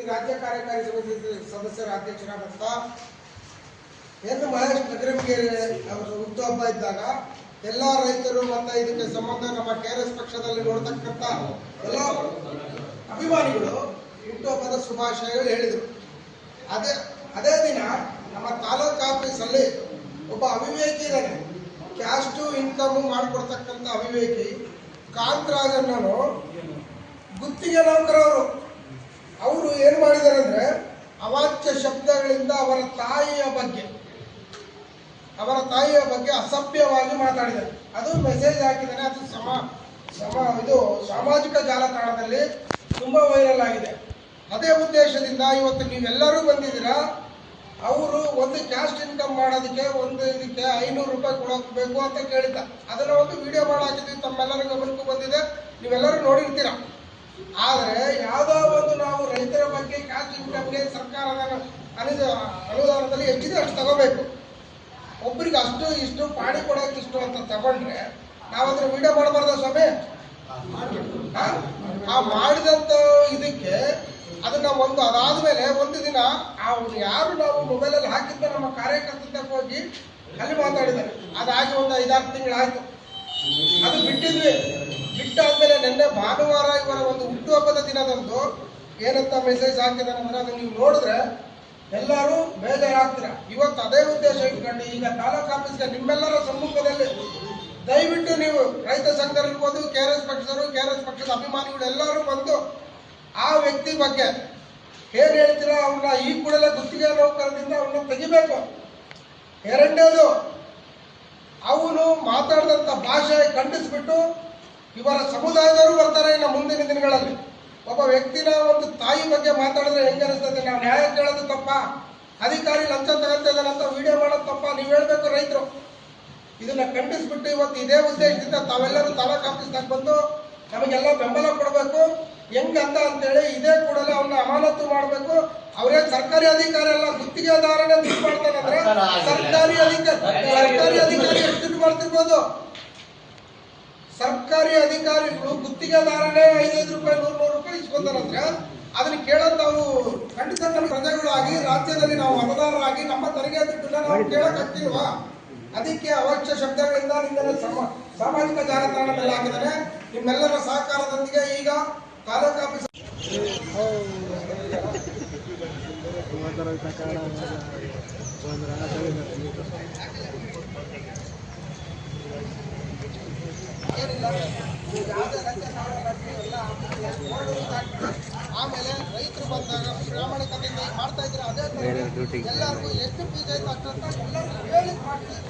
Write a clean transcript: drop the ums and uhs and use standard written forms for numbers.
ಸಮಿತಿ ರಾಜ್ಯ ಕಾರ್ಯಕಾರಿ ಸಮಿತಿ ಸದಸ್ಯರ ಅಧ್ಯಕ್ಷರಾದಂಥ ಎನ್ ಮಹೇಶ್ ನಗರಮಗೇರಿ ಅವರ ಹುಟ್ಟುಹಬ್ಬ ಇದ್ದಾಗ ಎಲ್ಲ ರೈತರು ಮತ್ತು ಇದಕ್ಕೆ ಸಂಬಂಧ ನಮ್ಮ KRS ಪಕ್ಷದಲ್ಲಿ ನೋಡ್ತಕ್ಕಂಥ ಎಲ್ಲ ಅಭಿಮಾನಿಗಳು ಹುಟ್ಟುಹಬ್ಬದ ಶುಭಾಶಯಗಳು ಹೇಳಿದರು. ಅದೇ ದಿನ ನಮ್ಮ ತಾಲೂಕು ಆಫೀಸಲ್ಲಿ ಒಬ್ಬ ಅವಿವೇಕಿ ಇದ್ದಾನೆ, ಕ್ಯಾಸ್ಟು ಇನ್ಕಮ್ ಮಾಡಿಕೊಡ್ತಕ್ಕಂಥ ಅವಿವೇಕಿ ಕಾಂತರಾಜನ್ನವರು ಗುತ್ತಿಗೆ ನೌಕರವರು. ಅವರು ಏನು ಮಾಡಿದ್ದಾರೆ ಅಂದರೆ ಅವಾಚ್ಯ ಶಬ್ದಗಳಿಂದ ಅವರ ತಾಯಿಯ ಬಗ್ಗೆ ಅಸಭ್ಯವಾಗಿ ಮಾತಾಡಿದ್ದಾರೆ. ಅದು ಮೆಸೇಜ್ ಹಾಕಿದ್ದಾನೆ. ಅದು ಇದು ಸಾಮಾಜಿಕ ಜಾಲತಾಣದಲ್ಲಿ ತುಂಬ ವೈರಲ್ ಆಗಿದೆ. ಅದೇ ಉದ್ದೇಶದಿಂದ ಇವತ್ತು ನೀವೆಲ್ಲರೂ ಬಂದಿದ್ದೀರಾ. ಅವರು ಒಂದು ಕ್ಯಾಸ್ಟ್ ಇನ್ಕಮ್ ಮಾಡೋದಕ್ಕೆ ಇದಕ್ಕೆ 500 ರೂಪಾಯಿ ಕೊಡಬೇಕು ಅಂತ ಕೇಳಿದ್ದ. ಅದನ್ನು ಒಂದು ವಿಡಿಯೋ ಮಾಡಿ ಹಾಕಿದ್ವಿ, ತಮ್ಮೆಲ್ಲರ ಗಮನಕ್ಕೂ ಬಂದಿದೆ, ನೀವೆಲ್ಲರೂ ನೋಡಿರ್ತೀರ. ಆದರೆ ಯಾವುದೋ ಒಂದು ನಾವು ರೈತರ ಬಗ್ಗೆ ಕ್ಯಾಸ್ಟ್ ಇನ್ಕಮ್ಗೆ ಸರ್ಕಾರದ ಅನುದಾನದಲ್ಲಿ ಎಷ್ಟಿದೆ ಅಷ್ಟು ತಗೋಬೇಕು. ಒಬ್ಬರಿಗೆ ಅಷ್ಟು ಇಷ್ಟು ಪಾಣಿ ಕೊಡೋಕೆ ಇಷ್ಟು ಅಂತ ತಗೊಂಡ್ರೆ ನಾವು ಅದನ್ನ ವಿಡಿಯೋ ಮಾಡಬಾರ್ದ ಸ್ವಾಮಿ? ಆ ಮಾಡಿದಂಥ ಇದಕ್ಕೆ ಅದನ್ನ ಅದಾದ್ಮೇಲೆ ಒಂದು ದಿನ ಅವ್ರು ಯಾರು ನಾವು ಮೊಬೈಲಲ್ಲಿ ಹಾಕಿದ್ದ ನಮ್ಮ ಕಾರ್ಯಕರ್ತಕ್ಕೆ ಹೋಗಿ ಅಲ್ಲಿ ಮಾತಾಡಿದ್ದಾರೆ. ಅದಾಗಿ ಒಂದು 5-6 ತಿಂಗಳಾಯ್ತು. ಅದು ಬಿಟ್ಟಾದ್ಮೇಲೆ ನಿನ್ನೆ ಭಾನುವಾರ ಇವರ ಒಂದು ಹುಟ್ಟುಹಬ್ಬದ ದಿನದಂದು ಏನಂತ ಮೆಸೇಜ್ ಹಾಕಿದಾರೆ ಅಂದ್ರೆ ಅದನ್ನ ನೀವು ನೋಡಿದ್ರೆ ಎಲ್ಲರೂ ಬೇಜಾರಾಗ್ತೀರ. ಇವತ್ತು ಅದೇ ಉದ್ದೇಶ ಇಟ್ಕೊಂಡು ಈಗ ತಾಲೂಕು ಆಫೀಸ್ಗೆ ನಿಮ್ಮೆಲ್ಲರ ಸಮ್ಮುಖದಲ್ಲಿ ದಯವಿಟ್ಟು ನೀವು ರೈತ ಸಂಘದಲ್ಲಿರ್ಬೋದು, KRS ಪಕ್ಷದವರು, KRS ಪಕ್ಷದ ಅಭಿಮಾನಿಗಳು ಎಲ್ಲರೂ ಬಂದು ಆ ವ್ಯಕ್ತಿ ಬಗ್ಗೆ ಏನ್ ಹೇಳ್ತೀರಾ ಅವ್ರನ್ನ ಈ ಕೂಡಲೇ ಗುತ್ತಿಗೆ ನೌಕರದಿಂದ ಅವ್ರನ್ನ ತೆಗಿಬೇಕು. ಎರಡನೇದು, ಅವನು ಮಾತಾಡಿದಂಥ ಭಾಷೆ ಖಂಡಿಸ್ಬಿಟ್ಟು ಇವರ ಸಮುದಾಯದವರು ಬರ್ತಾರೆ ಇನ್ನು ಮುಂದಿನ ದಿನಗಳಲ್ಲಿ. ಒಬ್ಬ ವ್ಯಕ್ತಿನ ಒಂದು ತಾಯಿ ಬಗ್ಗೆ ಮಾತಾಡಿದ್ರೆ ಹೆಂಗೆ ಅನಿಸ್ತದೆ? ನಾವು ನ್ಯಾಯ ಕೇಳೋದು ತಪ್ಪ, ಅಧಿಕಾರಿ ಲಂಚ ತಗೊಳ್ತಾ ಇದ್ದಾನಂತ ವಿಡಿಯೋ ಮಾಡೋದು ತಪ್ಪ? ನೀವು ಹೇಳ್ಬೇಕು ರೈತರು. ಇದನ್ನ ಖಂಡಿಸ್ಬಿಟ್ಟು ಇವತ್ತು ಇದೇ ಉದ್ದೇಶದಿಂದ ತಾವೆಲ್ಲರೂ ತಾಲೂಕು ಆಫೀಸ್ನಾಗ ಬಂದು ನಮಗೆಲ್ಲ ಬೆಂಬಲ ಕೊಡಬೇಕು. ಹೆಂಗಂತ ಅಂತೇಳಿ ಇದೇ ಕೂಡಲೇ ಅವನ್ನ ಅಮಾನತು ಮಾಡಬೇಕು. ಅವರೇ ಸರ್ಕಾರಿ ಅಧಿಕಾರಿ ಅಲ್ಲ, ಗುತ್ತಿಗೆದಾರನೇ ದುಡ್ಡು ಮಾಡ್ತಾನಂದ್ರೆ ಸರ್ಕಾರಿ ಅಧಿಕಾರಿ ಎಷ್ಟು ದುಡ್ಡು ಮಾಡ್ತಿರ್ಬೋದು? ಸರ್ಕಾರಿ ಅಧಿಕಾರಿಗಳು ಗುತ್ತಿಗೆದಾರನೇ 500 ರೂಪಾಯಿ 100 ರೂಪಾಯಿ ಇಸ್ಕೊಂತಾರಂದ್ರೆ ಅದನ್ನ ಕೇಳೋದು ನಾವು ಖಂಡಿತ ನಮ್ಮ ಪ್ರಜೆಗಳಾಗಿ ರಾಜ್ಯದಲ್ಲಿ ನಾವು ಮತದಾರರಾಗಿ ನಮ್ಮ ತೆರಿಗೆ ದುಡ್ಡನ್ನ ನಾವು ಕೇಳಕ್ ಆಗ್ತಿಲ್ವಾ? ಅದಕ್ಕೆ ಅವಾಚ್ಯ ಶಬ್ದಗಳಿಂದ ನಿಮ್ಮನ್ನ ಸಾಮಾಜಿಕ ಜಾಲತಾಣದಲ್ಲಿ ಹಾಕಿದರೆ ನಿಮ್ಮೆಲ್ಲರ ಸಹಕಾರದೊಂದಿಗೆ ಈಗ ತಾಲೂಕು ಆಫೀಸ್ ಆಮೇಲೆ ರೈತರು ಬಂದಾಗ ಪ್ರಾಮಾಣಿಕತೆಯಿಂದ ಮಾಡ್ತಾ ಇದ್ರೆ ಅದೇ ಎಲ್ಲರಿಗೂ ಎಷ್ಟು ಬೀಜ ಆಯ್ತು